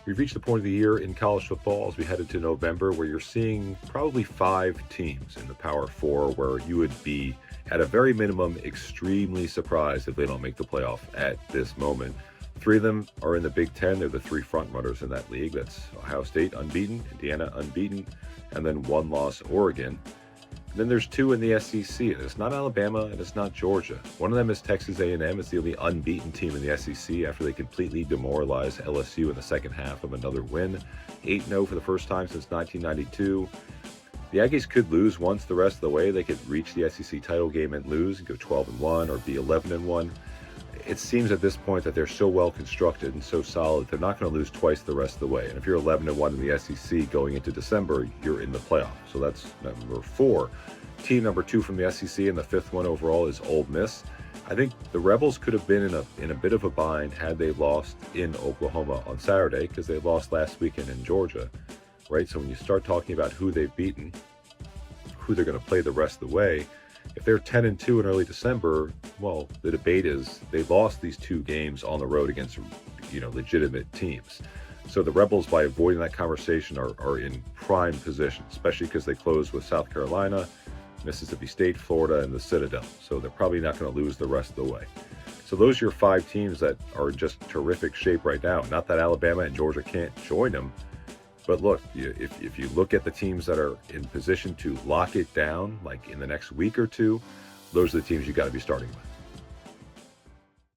We've reached the point of the year in college football as we head into November where you're seeing probably 5 teams in the Power Four where you would be, at a very minimum, extremely surprised if they don't make the playoff at this moment. 3 of them are in the Big Ten. They're the 3 frontrunners in that league. That's Ohio State unbeaten, Indiana unbeaten, and then 1 loss Oregon. And then there's 2 in the SEC. It's not Alabama and it's not Georgia. One of them is Texas A&M. It's the only unbeaten team in the SEC after they completely demoralized LSU in the second half of another win. 8-0 for the first time since 1992. The Aggies could lose once the rest of the way. They could reach the SEC title game and lose and go 12-1 or be 11-1. It seems at this point that they're so well constructed and so solid, they're not going to lose twice the rest of the way. And if you're 11-1 in the SEC going into December, you're in the playoff. So that's number 4. Team number 2 from the SEC and the 5th one overall is Ole Miss. I think the Rebels could have been in a bit of a bind had they lost in Oklahoma on Saturday, because they lost last weekend in Georgia, right? So when you start talking about who they've beaten, who they're going to play the rest of the way, if they're 10-2 in early December, well, the debate is they lost these 2 games on the road against, legitimate teams. So the Rebels, by avoiding that conversation, are in prime position, especially because they close with South Carolina, Mississippi State, Florida, and the Citadel. So they're probably not going to lose the rest of the way. So those are your 5 teams that are in just terrific shape right now. Not that Alabama and Georgia can't join them, but look, if you look at the teams that are in position to lock it down, like in the next week or 2, those are the teams you got to be starting with.